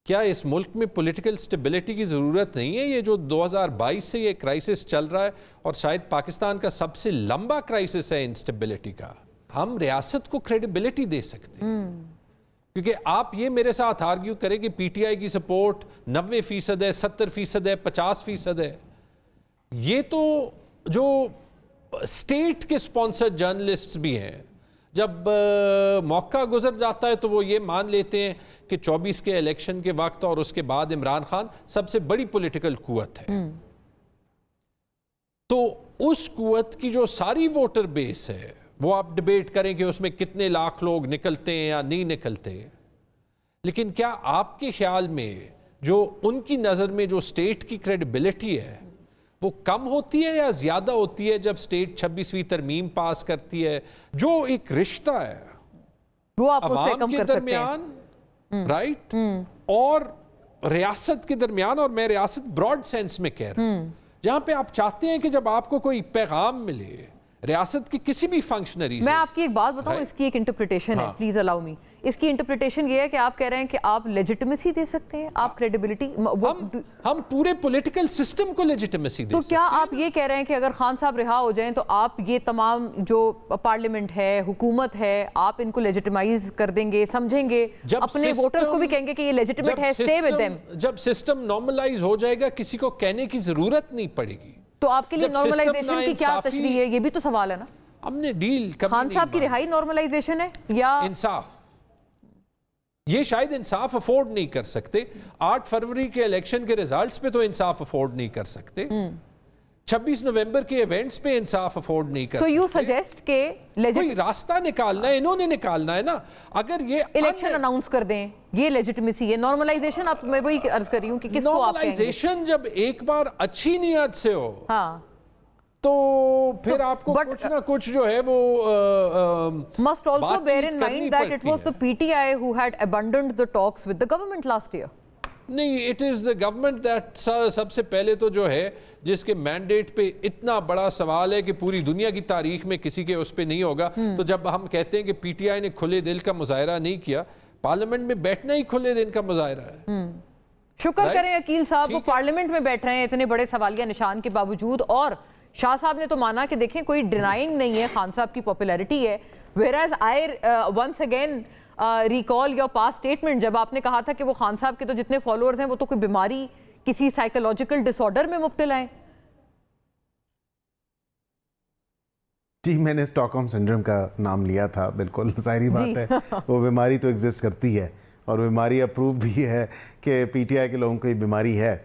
کیا اس ملک میں پولیٹیکل سٹیبلٹی کی ضرورت نہیں ہے؟ یہ جو 2022 سے یہ کرائسس چل رہا ہے، اور شاید پاکستان کا سب سے لمبا کرائسس ہے انسٹیبلٹی کا، हम रियासत को क्रेडिबिलिटी दे सकते हैं। क्योंकि आप ये मेरे साथ आर्ग्यू करें कि पीटीआई की सपोर्ट 90% है, 70% है, 50% है, ये तो जो स्टेट के स्पॉन्सर्ड जर्नलिस्ट्स भी हैं, जब मौका गुजर जाता है तो वो ये मान लेते हैं कि 24 के इलेक्शन के वक्त और उसके बाद इमरान खान सबसे बड़ी पॉलिटिकल कुव्वत है। तो उस कुव्वत की जो सारी वोटर बेस है, वो आप डिबेट करें कि उसमें कितने लाख लोग निकलते हैं या नहीं निकलते, लेकिन क्या आपके ख्याल में जो उनकी नज़र में जो स्टेट की क्रेडिबिलिटी है वो कम होती है या ज़्यादा होती है जब स्टेट 26वीं तरमीम पास करती है, जो एक रिश्ता है वो आप उससे अवाम कम के कर सकते दरमियान, राइट, और रियासत के दरमियान, और मैं रियासत ब्रॉड सेंस में कह रहा हूं, जहां पे आप चाहते हैं कि जब आपको कोई पैगाम मिले रियासत की किसी भी फंक्शनरी से। मैं आपकी एक बात बताऊं, इसकी एक इंटरप्रिटेशन है, प्लीज अलाउ मी। इसकी इंटरप्रिटेशन ये है कि आप कह रहे हैं कि आप लेजिटिमेसी दे सकते हैं, आप क्रेडिबिलिटी, हम पूरे पॉलिटिकल सिस्टम को लेजिटिमेसी दे सकते हैं। तो क्या आप ये कह रहे हैं कि अगर खान साहब रिहा हो जाएं तो आप ये तमाम जो पार्लियामेंट है, हुकूमत है, आप इनको लेजिटिमाइज कर देंगे, समझेंगे, अपने वोटर्स को भी कहेंगे कि ये लेजिटिमेट है, स्टे विद देम? जब सिस्टम नॉर्मलाइज हो जाएगा किसी को कहने की जरूरत नहीं पड़ेगी। तो आपके लिए नॉर्मलाइजेशन की क्या तशरीह है, ये भी तो सवाल है ना। हमने डील खान साहब की रिहाई नॉर्मलाइजेशन है या इंसाफ? ये शायद इंसाफ अफोर्ड नहीं कर सकते। 8 फरवरी के इलेक्शन के रिजल्ट्स पे तो इंसाफ अफोर्ड नहीं कर सकते, 26 नवंबर के इवेंट्स पे इंसाफ अफोर्ड नहीं कर सकते। यू सजेस्ट के कोई रास्ता निकालना है, इन्होंने निकालना है ना। अगर ये इलेक्शन अनाउंस कर दें, ये लेजिटिमेसी है। नॉर्मलाइजेशन, आप, मैं वही अर्ज कर रही हूँ कि किसको आप कहेंगे? नॉर्मलाइजेशन जब एक बार अच्छी नीयत से हो, हाँ, तो फिर आपको कुछ ना कुछ जो है वो must also bear in mind that it was the PTI who had abandoned the talks with the government last year. नहीं, it is the government that सबसे पहले तो जो है जिसके मैंडेट पे इतना बड़ा सवाल है कि पूरी दुनिया की तारीख में किसी के उस पे नहीं होगा। तो जब हम कहते हैं कि पीटीआई ने खुले दिल का मुजाहरा नहीं किया, पार्लियामेंट में बैठना ही खुले दिल का मुजाहरा है। शुक्र करें अकील साहब वो पार्लियामेंट में बैठ रहे हैं इतने बड़े सवालिया निशान के बावजूद। और शाह साहब ने तो माना कि देखें कोई डिनाइंग नहीं है खान साहब की पॉपुलैरिटी है। Whereas I once again recall your past statement, जब आपने कहा था कि वो खान साहब के तो जितने फॉलोअर्स हैं वो तो कोई बीमारी, किसी साइकोलॉजिकल डिसऑर्डर में मुब्तला है। जी, मैंने स्टॉकहोम सिंड्रोम का नाम लिया था, बिल्कुल जाहिर बात है वो बीमारी तो एग्जिस्ट करती है और बीमारी अप्रूव भी है कि पीटीआई के लोगों को ये बीमारी है।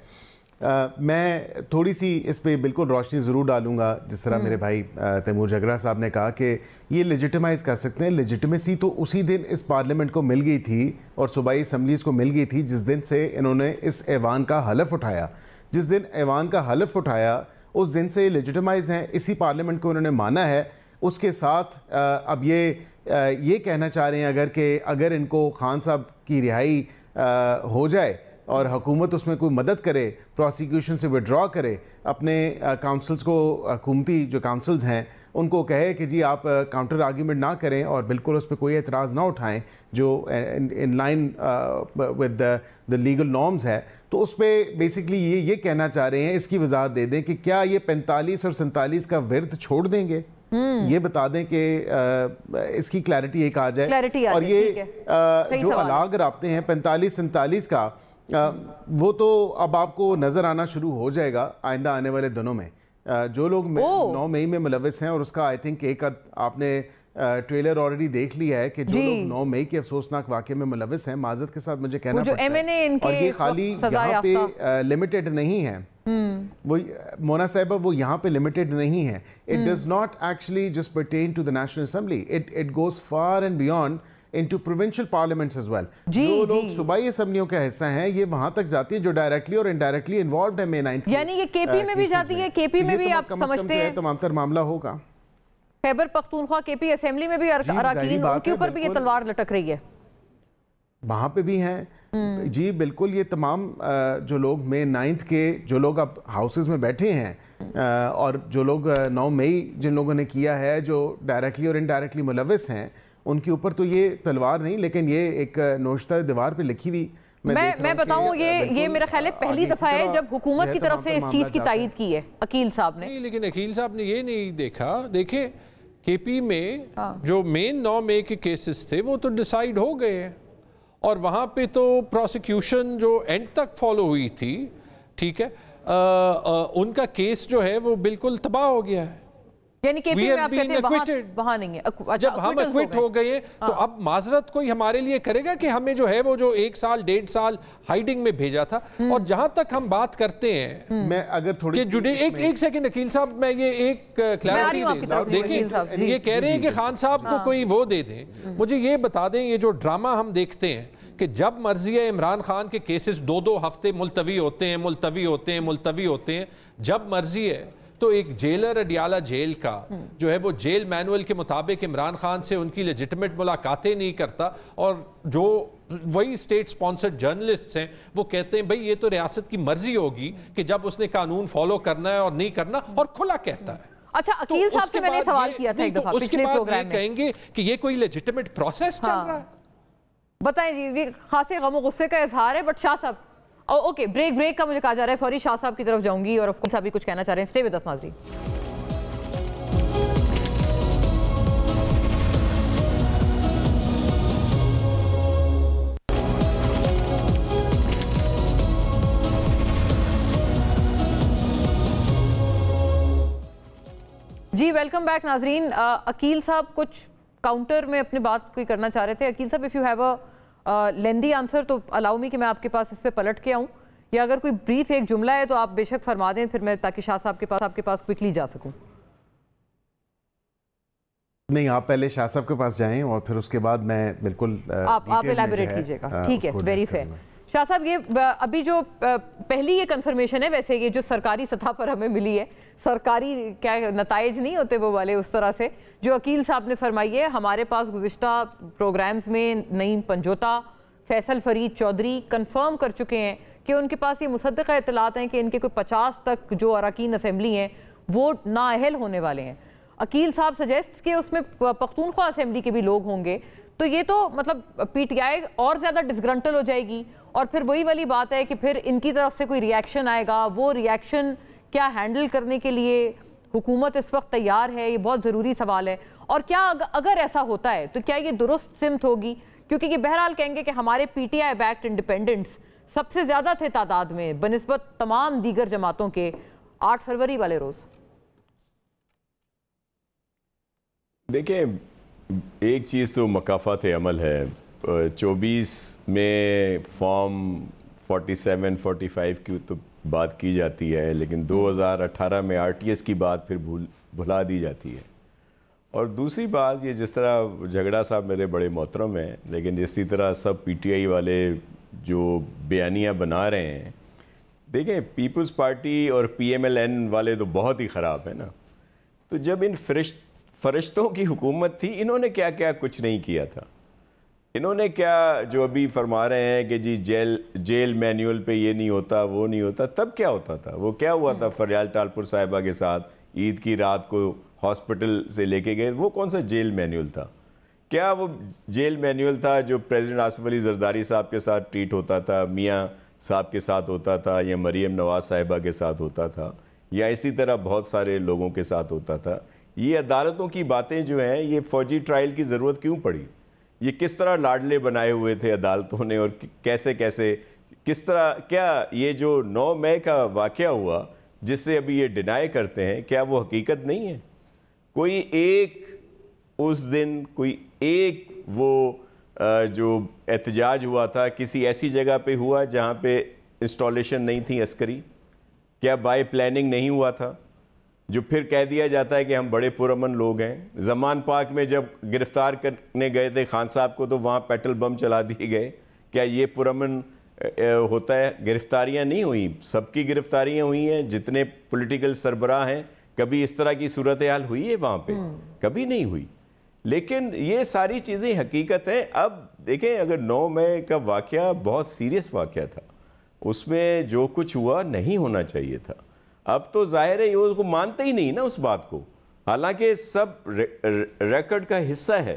मैं थोड़ी सी इस पे बिल्कुल रोशनी ज़रूर डालूंगा, जिस तरह मेरे भाई तैमूर जगरा साहब ने कहा कि ये लेजिटिमाइज़ कर सकते हैं। लेजिटिमेसी तो उसी दिन इस पार्लियामेंट को मिल गई थी और सूबाई असम्बलीज़ को मिल गई थी जिस दिन से इन्होंने इस ऐवान का हलफ उठाया। जिस दिन ऐवान का हलफ उठाया उस दिन से लेजिटिमाइज़ हैं, इसी पार्लियामेंट को उन्होंने माना है। उसके साथ अब ये कहना चाह रहे हैं अगर इनको खान साहब की रिहाई हो जाए और हुकूमत उसमें कोई मदद करे, प्रोसिक्यूशन से विड्रॉ करे, अपने काउंसिल्स को, हुकूमती जो काउंसिल्स हैं उनको कहे कि जी आप काउंटर आर्ग्यूमेंट ना करें और बिल्कुल उस पर कोई एतराज़ ना उठाएं जो in line with the legal norms है, तो उस पर बेसिकली ये कहना चाह रहे हैं, इसकी वजाहत दे दें कि क्या ये 45 और 47 का विर्द छोड़ देंगे, ये बता दें कि इसकी क्लैरिटी एक आ जाए। और ये जो अलाग राब्ते हैं 45-47 का, वो तो अब आपको नज़र आना शुरू हो जाएगा आइंदा आने वाले दिनों में। जो लोग 9 मई में मुलविस हैं, और उसका आई थिंक एक आपने ट्रेलर ऑलरेडी देख लिया है कि जो लोग 9 मई के अफसोसनाक वाक़े में मुलविस हैं, माजरत के साथ मुझे कहना पड़ता है, और ये खाली यहाँ पे लिमिटेड नहीं है, वो मोना साहिबा वो यहाँ पे लिमिटेड नहीं है। It does not actually just pertain to the national assembly, it goes far and beyond into provincial parliaments as well। जो लोग सूबाई असम्बलियों का हिस्सा हैं ये वहां तक जाती है जो डायरेक्टली और इनडायरेक्टली इन्वॉल्व है। May 9 यानी ये केपी में भी जाती है, केपी में भी आप समझते हैं तमाम तर मामला होगा। खैबर पख्तूनख्वा केपी असेंबली में भी अरकान, उनके ऊपर भी ये तलवार लटक रही है, वहां पे भी हैं। जी बिल्कुल, ये तमाम जो लोग May 9 के जो लोग अब हाउसेज में बैठे हैं और जो लोग 9 मई जिन लोगों ने किया है, जो डायरेक्टली और इनडायरेक्टली मुलविस हैं, उनके ऊपर तो ये तलवार नहीं लेकिन ये एक नोश्ता दीवार पे लिखी हुई। मैं बताऊं ये मेरा ख्याल है पहली दफा है जब हुकूमत की तरफ से इस चीज की तायीद की है अकील साहब ने। नहीं, लेकिन अकील साहब ने ये नहीं देखा। देखें KP में जो मेन 9 मई के केसेस थे वो तो डिसाइड हो गए हैं, और वहाँ पे तो प्रोसिक्यूशन जो एंड तक फॉलो हुई थी, ठीक है, उनका केस जो है वो बिल्कुल तबाह हो गया है। यानी KP में आप कहते हैं वहाँ नहीं है। जब हम एक्विट हो गए तो अब माजरत कोई हमारे लिए करेगा कि हमें जो है वो जो 1 साल 1.5 साल हाइडिंग में भेजा था। और जहां तक हम बात करते हैं, मैं अगर थोड़ी एक सेकंड अकील साहब, मैं ये एक क्लैरिटी देखिए, ये कह रहे हैं कि खान साहब को कोई वो दे दें, मुझे ये बता दें, ये जो ड्रामा हम देखते हैं कि जब मर्जी है इमरान खान के केसेस 2-2 हफ्ते मुलतवी होते हैं, जब मर्जी है तो एक जेलर अडियाला जेल का जो है वो जेल मैनुअल के मुताबिक इमरान खान से उनकी लेजिटिमेट मुलाकातें नहीं करता, और जो वही स्टेट स्पॉन्सर्ड जर्नलिस्ट्स हैं वो कहते हैं भाई ये तो रियासत की मर्जी होगी कि जब उसने कानून फॉलो करना है और नहीं करना, और खुला कहता है। अच्छा, अकील साहब से मैंने सवाल किया था एक दफा पिछले प्रोग्राम में, कहेंगे कि ये कोई लेजिटिमेट प्रोसेस चल रहा है? बताएं जी, ये खासे गम और गुस्से का इजहार है, बट शाह साहब ओके, ब्रेक का मुझे कहा जा रहा है, फौरी शाह साहब की तरफ जाऊंगी और ऑफकोर्स साहब भी कुछ कहना चाह रहे हैं। स्टे विद अस नाज़रीन। जी वेलकम बैक नाज़रीन। अकील साहब कुछ काउंटर में अपनी बात कोई करना चाह रहे थे। अकील साहब, if you have a lengthy answer तो अलाउ मी कि मैं आपके पास इस पे पलट के आऊँ, या अगर कोई ब्रीफ एक जुमला है तो आप बेशक फरमा दें, फिर मैं ताकि शाह साहब आपके पास क्विकली जा सकूं। नहीं, आप पहले शाह साहब के पास जाएं और फिर उसके बाद मैं बिल्कुल आप एलैबोरेट कीजिएगा। ठीक है, वेरी फेयर। शाह साहब, ये अभी जो पहली ये कंफर्मेशन है, वैसे ये जो सरकारी सतह पर हमें मिली है, सरकारी क्या नताइज नहीं होते वो वाले, उस तरह से जो अकील साहब ने फरमाई है, हमारे पास गुज़िश्ता प्रोग्राम्स में नईम पंजोता, फैसल फरीद चौधरी कंफर्म कर चुके हैं कि उनके पास ये मुसद्दक़ा इत्तलात हैं कि इनके कोई 50 तक जो अरकान असेंबली हैं वो नाअहल होने वाले हैं। अकील साहब सजेस्ट कि उसमें पख्तूनख्वा असेंबली के भी लोग होंगे, तो ये तो मतलब PTI और ज़्यादा डिसग्रंटल हो जाएगी, और फिर वही वाली बात है कि फिर इनकी तरफ से कोई रिएक्शन आएगा, वो रिएक्शन क्या हैंडल करने के लिए हुकूमत इस वक्त तैयार है? ये बहुत ज़रूरी सवाल है। और क्या अगर ऐसा होता है तो क्या ये दुरुस्त सिमत होगी? क्योंकि ये बहरहाल कहेंगे कि हमारे PTI बैक्ड इंडिपेंडेंट्स सबसे ज़्यादा थे तादाद में बनिस्बत तमाम दीगर जमातों के 8 फरवरी वाले रोज़। देखिए, एक चीज़ तो मकाफ़ात अमल है। 24 में फॉर्म 47-45 की तो बात की जाती है, लेकिन 2018 में RTS की बात फिर भुला दी जाती है। और दूसरी बात, ये जिस तरह झगड़ा साहब मेरे बड़े मोहतरम हैं, लेकिन इसी तरह सब PTI वाले जो बयानियाँ बना रहे हैं, देखें पीपल्स पार्टी और PMLN वाले तो बहुत ही ख़राब है ना। तो जब इन फरिश्तों की हुकूमत थी, इन्होंने क्या क्या कुछ नहीं किया था। इन्होंने क्या जो अभी फरमा रहे हैं कि जी जेल मैनुअल पे ये नहीं होता वो नहीं होता, तब क्या होता था? वो क्या हुआ था फरियाल टालपुर साहिबा के साथ ईद की रात को हॉस्पिटल से लेके गए, वो कौन सा जेल मैनुअल था? क्या वो जेल मैनुअल था जो प्रेसिडेंट आसिफ अली जरदारी साहब के साथ ट्रीट होता था, मियाँ साहब के साथ होता था, या मरीम नवाज साहिबा के साथ होता था, या इसी तरह बहुत सारे लोगों के साथ होता था? ये अदालतों की बातें जो हैं, ये फ़ौजी ट्रायल की ज़रूरत क्यों पड़ी? ये किस तरह लाडले बनाए हुए थे अदालतों ने, और कैसे कैसे किस तरह, क्या ये जो 9 मई का वाक़या हुआ जिससे अभी ये डिनाई करते हैं, क्या वो हकीकत नहीं है? कोई एक उस दिन कोई एक वो जो एहतजाज हुआ था किसी ऐसी जगह पे हुआ जहाँ पे इंस्टॉलेशन नहीं थी अस्करी? क्या बाय प्लानिंग नहीं हुआ था? जो फिर कह दिया जाता है कि हम बड़े पुरअमन लोग हैं। ज़मान पार्क में जब गिरफ्तार करने गए थे खान साहब को, तो वहाँ पेट्रोल बम चला दिए गए। क्या ये पुरअमन होता है? गिरफ्तारियाँ नहीं हुई, सबकी गिरफ्तारियाँ हुई हैं जितने पॉलिटिकल सरबराह हैं। कभी इस तरह की सूरत हाल हुई है वहाँ पे? कभी नहीं हुई। लेकिन ये सारी चीज़ें हकीकत हैं। अब देखें, अगर 9 मई का वाक़या बहुत सीरियस वाक़या था, उसमें जो कुछ हुआ नहीं होना चाहिए था। अब तो जाहिर है ये उसको मानते ही नहीं ना उस बात को, हालांकि सब रिकॉर्ड का हिस्सा है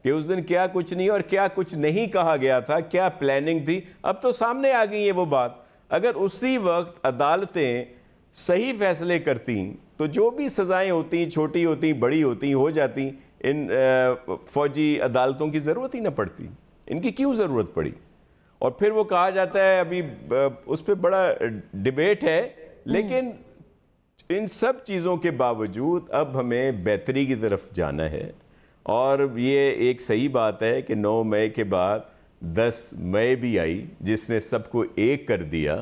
कि उस दिन क्या कुछ नहीं और क्या कुछ नहीं कहा गया था, क्या प्लानिंग थी। अब तो सामने आ गई है वो बात। अगर उसी वक्त अदालतें सही फैसले करती तो जो भी सज़ाएं होती, छोटी होती, बड़ी होती, हो जाती, इन फौजी अदालतों की ज़रूरत ही ना पड़ती। इनकी क्यों ज़रूरत पड़ी? और फिर वो कहा जाता है, अभी उस पर बड़ा डिबेट है, लेकिन इन सब चीज़ों के बावजूद अब हमें बेहतरी की तरफ जाना है। और ये एक सही बात है कि 9 मई के बाद 10 मई भी आई, जिसने सबको एक कर दिया।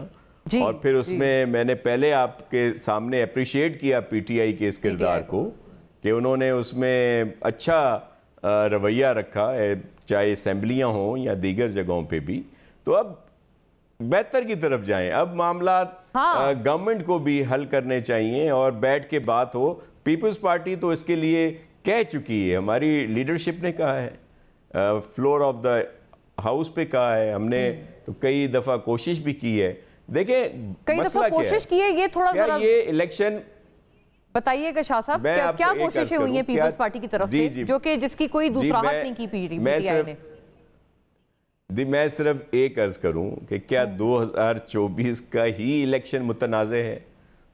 और फिर उसमें मैंने पहले आपके सामने अप्रिशिएट किया पीटीआई के इस किरदार को, कि उन्होंने उसमें अच्छा रवैया रखा है, चाहे असेंबलियाँ हों या दीगर जगहों पे भी। तो अब बेहतर की तरफ जाएं। अब मामला गवर्नमेंट को भी हल करने चाहिए और बैठ के बात हो। पीपल्स पार्टी तो इसके लिए कह चुकी है, हमारी लीडरशिप ने कहा है, फ्लोर ऑफ द हाउस पे कहा है, हमने तो कई दफ़ा कोशिश भी की है। देखें मसला क्या है, ये थोड़ा क्या ये इलेक्शन बताइएगा शाह साहब, क्या कोशिशें हुई हैं पीपल्स पार्टी की तरफ से, जो कि जिसकी कोई दूसरा हाथ नहीं की पीटीआई ने? मैं सिर्फ एक अर्ज करूं कि क्या 2024 का ही इलेक्शन मुतनाज़े है?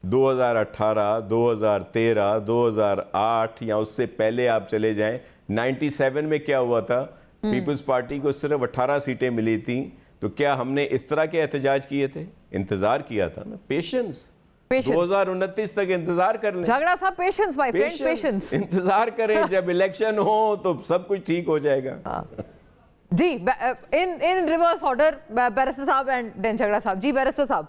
2018, 2013, 2008 या उससे पहले आप चले जाएं, 97 में क्या हुआ था? पीपल्स पार्टी को सिर्फ 18 सीटें मिली थी। तो क्या हमने इस तरह के एहतजाज किए थे? इंतजार किया था ना, पेशेंस। 2029 तक इंतजार कर लें। झगड़ा साहब, पेशेंस माय फ्रेंड, पेशेंस। इंतजार करें, जब इलेक्शन हो तो सब कुछ ठीक हो जाएगा। जी, इन रिवर्स ऑर्डर, बैरिस्टर साहब एंड देन झगड़ा साहब। जी बैरिस्टर साहब,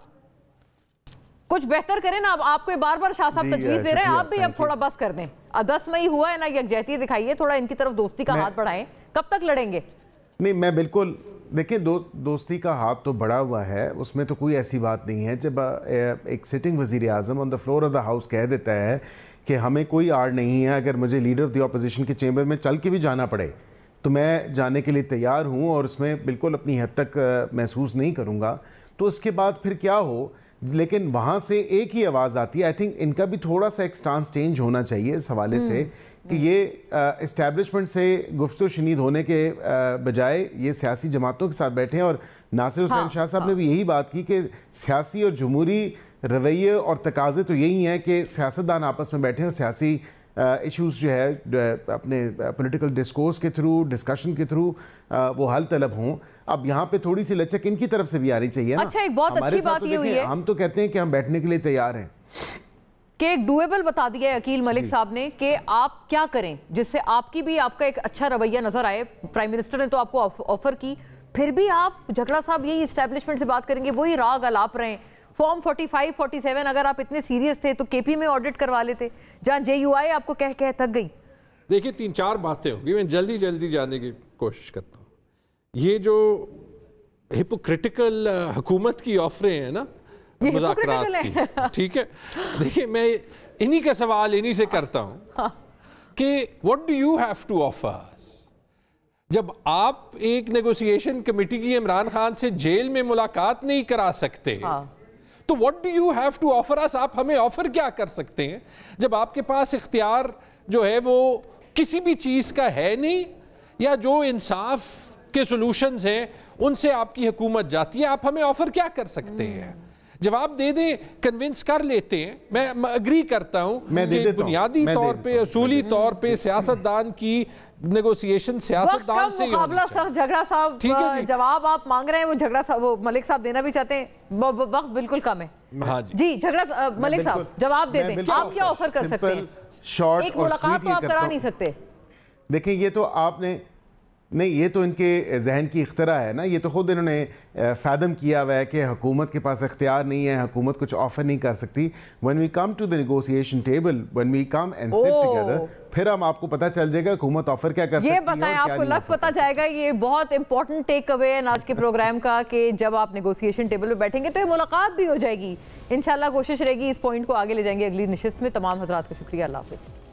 कुछ बेहतर करें ना। अब आपको बार बार शाह साहब तजवीज दे रहे हैं, आप भी अब थोड़ा बस कर दें। 10 मई हुआ है ना, यकजहती दिखाइए, थोड़ा इनकी तरफ दोस्ती का हाथ बढ़ाएं। कब तक लड़ेंगे? नहीं, मैं बिल्कुल, देखिए दोस्ती का हाथ तो बढ़ा हुआ है, उसमें तो कोई ऐसी बात नहीं है। जब एक सिटिंग वज़ीर आज़म on the floor of the house कह देता है कि हमें कोई आड़ नहीं है, अगर मुझे लीडर ऑफ द अपोजिशन के चेंबर में चल के भी जाना पड़े तो मैं जाने के लिए तैयार हूँ और उसमें बिल्कुल अपनी हद तक महसूस नहीं करूँगा। तो उसके बाद फिर क्या हो, लेकिन वहाँ से एक ही आवाज़ आती है। आई थिंक इनका भी थोड़ा सा एक स्टांस चेंज होना चाहिए इस हवाले से कि ये इस्टेब्लिशमेंट से गुफ्तगू शनीद होने के बजाय ये सियासी जमातों के साथ बैठे हैं। और नासिर हुसैन शाह साहब ने भी यही बात की कि सियासी और जमहूरी रवैये और तकाजे तो यही हैं कि सियासतदान आपस में बैठे और सियासी इश्यूज़ जो है अपने पॉलिटिकल डिस्कोर्स के थ्रू, डिस्कशन के थ्रू वो हल तलब हों। अब यहाँ पे थोड़ी सी लचक इनकी तरफ से भी आनी चाहिए ना। अच्छा, एक बहुत अच्छी बात ये हुई है, हम तो कहते हैं कि हम बैठने के लिए तैयार हैं, कि एक डुएबल बता दिया है अकील मलिक साहब ने कि आप क्या करें जिससे आपकी भी आपका एक अच्छा रवैया नजर आए। प्राइम मिनिस्टर ने तो आपको ऑफर की, फिर भी आप झगड़ा साहब यही इस्टेब्लिशमेंट से बात करेंगे, वही राग अलाप रहे हैं। फॉर्म 45, 47 अगर आप इतने सीरियस थे तो केपी में ऑडिट करवा लेते, जहां जेयूआई आपको कह थक गई। देखिए 3-4 बातें होंगी, मैं जल्दी जल्दी जाने की कोशिश करता हूँ। ये जो हिपोक्रिटिकल हुकूमत की ऑफरें हैं ना, मुज़ाकरात की, ठीक है। देखिए मैं इन्हीं का सवाल इन्हीं से करता हूँ कि what do you have to offer. जब आप एक नेगोशिएशन कमेटी की इमरान खान से जेल में मुलाकात नहीं करा सकते, तो what do you have to offer us, आप हमें ऑफर क्या कर सकते हैं जब आपके पास इख्तियार जो है वो किसी भी चीज़ का है नहीं, या जो इंसाफ के सॉल्यूशंस हैं उनसे आपकी हुकूमत जाती है, आप हमें ऑफर क्या कर सकते हैं? जवाब दे दें, कन्विंस कर लेते हैं। मैं अग्री करता हूं कि बुनियादी तौर पे, असूली तौर पे सियासतदान की नेगोशिएशन सियासतदान से मुकाबला। सर झगड़ा साहब, जवाब आप मांग रहे हैं, वो झगड़ा साहब, वो मलिक साहब देना भी चाहते हैं, वक्त बिल्कुल कम है। हाँ जी झगड़ा मलिक साहब जवाब दे दें, आप क्या ऑफर कर सकते हैं? शॉर्ट और मुलाकात तो आप करा नहीं सकते। देखिए ये तो आपने नहीं, ये तो इनके जहन की इख्तरा है ना, ये तो खुद इन्होंने फादम किया हुआ है कि हुकूमत के पास इख्तियार नहीं है, हुकूमत कुछ ऑफर नहीं कर सकती। When we come to the negotiation table, when we come and sit together, फिर हम आपको पता चल जाएगा हुकूमत ऑफर क्या कर सकती है। ये बताएं, आपको लग पता जाएगा। ये बहुत इंपॉर्टेंट टेक अवे है आज के प्रोग्राम का कि जब आप नेगोशिएशन टेबल पे बैठेंगे तो ये मुलाकात भी हो जाएगी। इंशाल्लाह कोशिश रहेगी इस पॉइंट को आगे ले जाएंगे अगली नशिस्त में। तमाम हजरात का शुक्रिया, अल्लाह हाफिज़।